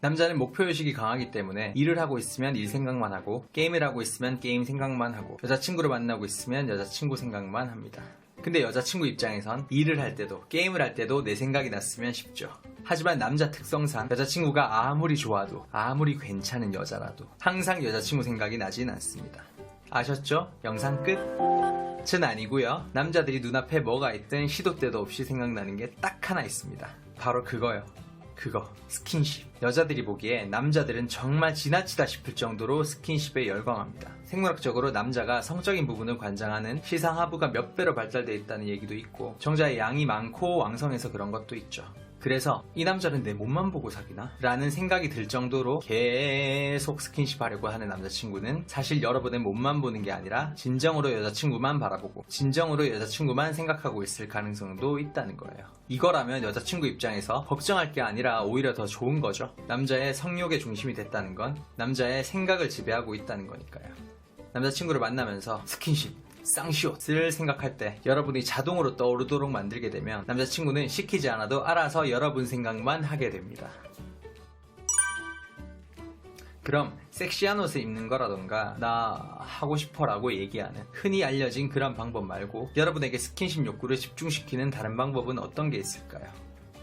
남자는 목표의식이 강하기 때문에 일을 하고 있으면 일 생각만 하고 게임을 하고 있으면 게임 생각만 하고 여자친구를 만나고 있으면 여자친구 생각만 합니다. 근데 여자친구 입장에선 일을 할 때도 게임을 할 때도 내 생각이 났으면 싶죠. 하지만 남자 특성상 여자친구가 아무리 좋아도 아무리 괜찮은 여자라도 항상 여자친구 생각이 나진 않습니다. 아셨죠? 영상 끝! 전 아니고요. 남자들이 눈앞에 뭐가 있든 시도 때도 없이 생각나는 게 딱 하나 있습니다. 바로 그거요. 그거, 스킨십. 여자들이 보기에 남자들은 정말 지나치다 싶을 정도로 스킨십에 열광합니다. 생물학적으로 남자가 성적인 부분을 관장하는 시상하부가 몇 배로 발달되어 있다는 얘기도 있고 정자의 양이 많고 왕성해서 그런 것도 있죠. 그래서 이 남자는 내 몸만 보고 사귀나? 라는 생각이 들 정도로 계속 스킨십 하려고 하는 남자친구는 사실 여러분의 몸만 보는 게 아니라 진정으로 여자친구만 바라보고 진정으로 여자친구만 생각하고 있을 가능성도 있다는 거예요. 이거라면 여자친구 입장에서 걱정할 게 아니라 오히려 더 좋은 거죠. 남자의 성욕의 중심이 됐다는 건 남자의 생각을 지배하고 있다는 거니까요. 남자친구를 만나면서 스킨십, 쌍시옷을 생각할 때 여러분이 자동으로 떠오르도록 만들게 되면 남자친구는 시키지 않아도 알아서 여러분 생각만 하게 됩니다. 그럼 섹시한 옷을 입는 거라던가 나 하고 싶어 라고 얘기하는 흔히 알려진 그런 방법 말고 여러분에게 스킨십 욕구를 집중시키는 다른 방법은 어떤 게 있을까요?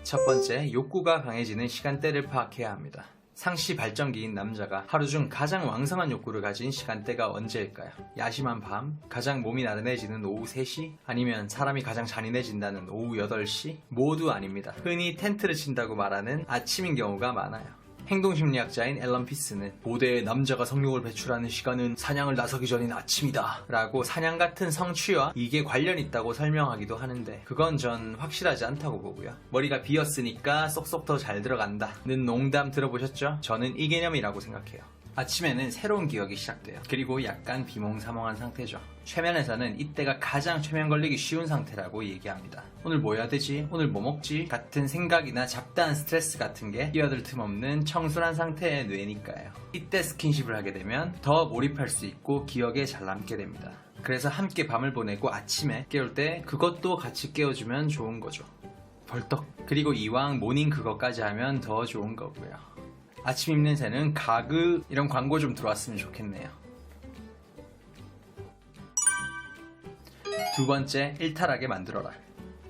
첫 번째, 욕구가 강해지는 시간대를 파악해야 합니다. 상시 발전기인 남자가 하루 중 가장 왕성한 욕구를 가진 시간대가 언제일까요? 야심한 밤? 가장 몸이 나른해지는 오후 3시? 아니면 사람이 가장 잔인해진다는 오후 8시? 모두 아닙니다. 흔히 텐트를 친다고 말하는 아침인 경우가 많아요. 행동심리학자인 앨런 피스는 고대의 남자가 성욕을 배출하는 시간은 사냥을 나서기 전인 아침이다 라고 사냥 같은 성취와 이게 관련이 있다고 설명하기도 하는데 그건 전 확실하지 않다고 보고요. 머리가 비었으니까 쏙쏙 더 잘 들어간다는 농담 들어보셨죠? 저는 이 개념이라고 생각해요. 아침에는 새로운 기억이 시작돼요. 그리고 약간 비몽사몽한 상태죠. 최면에서는 이때가 가장 최면 걸리기 쉬운 상태라고 얘기합니다. 오늘 뭐 해야 되지? 오늘 뭐 먹지? 같은 생각이나 잡다한 스트레스 같은 게 뛰어들 틈 없는 청순한 상태의 뇌니까요. 이때 스킨십을 하게 되면 더 몰입할 수 있고 기억에 잘 남게 됩니다. 그래서 함께 밤을 보내고 아침에 깨울 때 그것도 같이 깨워주면 좋은 거죠. 벌떡. 그리고 이왕 모닝 그것까지 하면 더 좋은 거고요. 아침 입냄새는 가그 이런 광고 좀 들어왔으면 좋겠네요. 두 번째, 일탈하게 만들어라.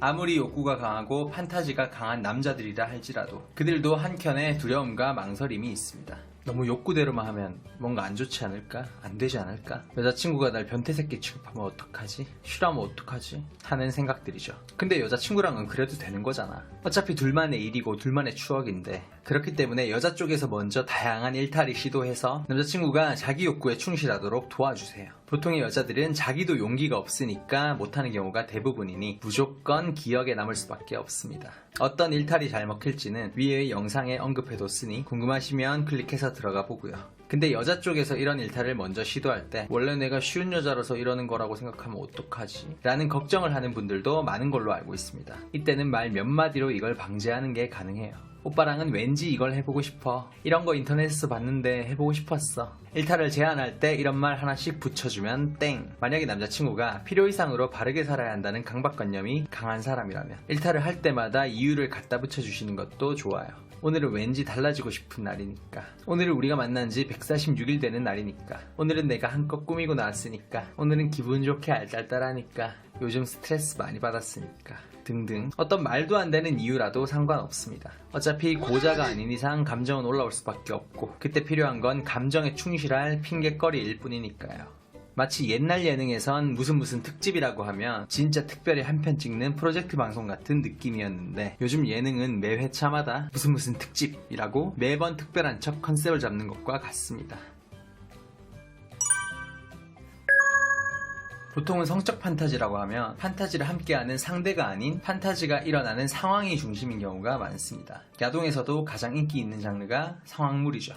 아무리 욕구가 강하고 판타지가 강한 남자들이라 할지라도 그들도 한켠에 두려움과 망설임이 있습니다. 너무 욕구대로만 하면 뭔가 안 좋지 않을까? 안 되지 않을까? 여자친구가 날 변태새끼 취급하면 어떡하지? 싫어하면 어떡하지? 하는 생각들이죠. 근데 여자친구랑은 그래도 되는 거잖아. 어차피 둘만의 일이고 둘만의 추억인데 그렇기 때문에 여자 쪽에서 먼저 다양한 일탈을 시도해서 남자친구가 자기 욕구에 충실하도록 도와주세요. 보통의 여자들은 자기도 용기가 없으니까 못하는 경우가 대부분이니 무조건 기억에 남을 수밖에 없습니다. 어떤 일탈이 잘 먹힐지는 위의 영상에 언급해뒀으니 궁금하시면 클릭해서 들어가 보고요. 근데 여자 쪽에서 이런 일탈을 먼저 시도할 때 원래 내가 쉬운 여자라서 이러는 거라고 생각하면 어떡하지? 라는 걱정을 하는 분들도 많은 걸로 알고 있습니다. 이때는 말 몇 마디로 이걸 방지하는 게 가능해요. 오빠랑은 왠지 이걸 해보고 싶어. 이런 거 인터넷에서 봤는데 해보고 싶었어. 일탈을 제안할 때 이런 말 하나씩 붙여주면 땡. 만약에 남자친구가 필요 이상으로 바르게 살아야 한다는 강박관념이 강한 사람이라면 일탈을 할 때마다 이유를 갖다 붙여주시는 것도 좋아요. 오늘은 왠지 달라지고 싶은 날이니까. 오늘은 우리가 만난 지 146일 되는 날이니까. 오늘은 내가 한껏 꾸미고 나왔으니까. 오늘은 기분 좋게 알딸딸하니까. 요즘 스트레스 많이 받았으니까. 등등 어떤 말도 안 되는 이유라도 상관없습니다. 어차피 고자가 아닌 이상 감정은 올라올 수밖에 없고 그때 필요한 건 감정에 충실할 핑곗거리일 뿐이니까요. 마치 옛날 예능에선 무슨 특집이라고 하면 진짜 특별히 한 편 찍는 프로젝트 방송 같은 느낌이었는데 요즘 예능은 매 회차마다 무슨 특집이라고 매번 특별한 척 컨셉을 잡는 것과 같습니다. 보통은 성적 판타지라고 하면 판타지를 함께하는 상대가 아닌 판타지가 일어나는 상황이 중심인 경우가 많습니다. 야동에서도 가장 인기 있는 장르가 상황물이죠.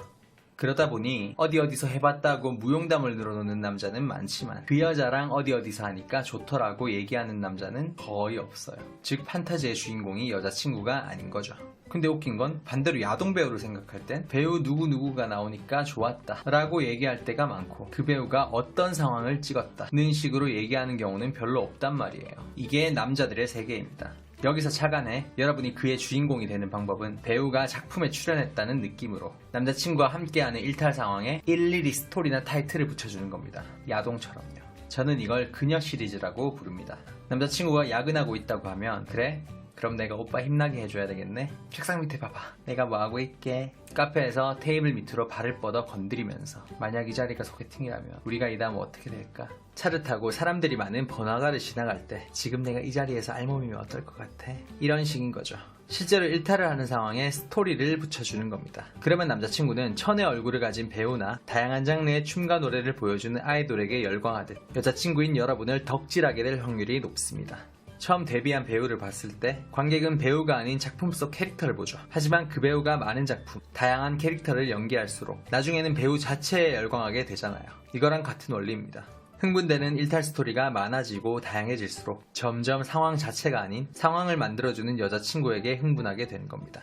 그러다 보니 어디서 해봤다고 무용담을 늘어놓는 남자는 많지만 그 여자랑 어디서 하니까 좋더라고 얘기하는 남자는 거의 없어요. 즉 판타지의 주인공이 여자친구가 아닌 거죠. 근데 웃긴 건 반대로 야동 배우를 생각할 땐 배우 누구누구가 나오니까 좋았다 라고 얘기할 때가 많고 그 배우가 어떤 상황을 찍었다는 식으로 얘기하는 경우는 별로 없단 말이에요. 이게 남자들의 세계입니다. 여기서 착안해 여러분이 그의 주인공이 되는 방법은 배우가 작품에 출연했다는 느낌으로 남자친구와 함께하는 일탈 상황에 일일이 스토리나 타이틀을 붙여주는 겁니다. 야동처럼요. 저는 이걸 그녀 시리즈라고 부릅니다. 남자친구가 야근하고 있다고 하면 그래? 그럼 내가 오빠 힘나게 해줘야 되겠네? 책상 밑에 봐봐. 내가 뭐하고 있게? 카페에서 테이블 밑으로 발을 뻗어 건드리면서 만약 이 자리가 소개팅이라면 우리가 이 다음 어떻게 될까? 차를 타고 사람들이 많은 번화가를 지나갈 때 지금 내가 이 자리에서 알몸이면 어떨 것 같아? 이런 식인 거죠. 실제로 일탈을 하는 상황에 스토리를 붙여주는 겁니다. 그러면 남자친구는 천의 얼굴을 가진 배우나 다양한 장르의 춤과 노래를 보여주는 아이돌에게 열광하듯 여자친구인 여러분을 덕질하게 될 확률이 높습니다. 처음 데뷔한 배우를 봤을 때 관객은 배우가 아닌 작품 속 캐릭터를 보죠. 하지만 그 배우가 많은 작품, 다양한 캐릭터를 연기할수록 나중에는 배우 자체에 열광하게 되잖아요. 이거랑 같은 원리입니다. 흥분되는 일탈 스토리가 많아지고 다양해질수록 점점 상황 자체가 아닌 상황을 만들어주는 여자친구에게 흥분하게 되는 겁니다.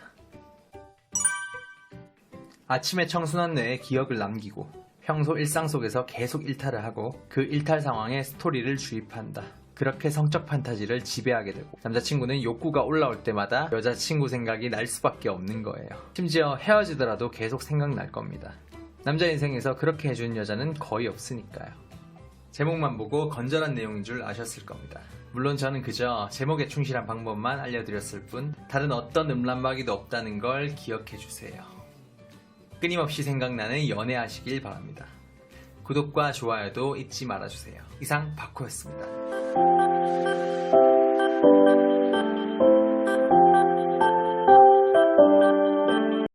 아침에 청순한 뇌에 기억을 남기고 평소 일상 속에서 계속 일탈을 하고 그 일탈 상황에 스토리를 주입한다. 그렇게 성적 판타지를 지배하게 되고 남자친구는 욕구가 올라올 때마다 여자친구 생각이 날 수밖에 없는 거예요. 심지어 헤어지더라도 계속 생각날 겁니다. 남자 인생에서 그렇게 해주는 여자는 거의 없으니까요. 제목만 보고 건전한 내용인 줄 아셨을 겁니다. 물론 저는 그저 제목에 충실한 방법만 알려드렸을 뿐 다른 어떤 음란마귀도 없다는 걸 기억해주세요. 끊임없이 생각나는 연애하시길 바랍니다. 구독과 좋아요도 잊지 말아주세요. 이상 바코였습니다.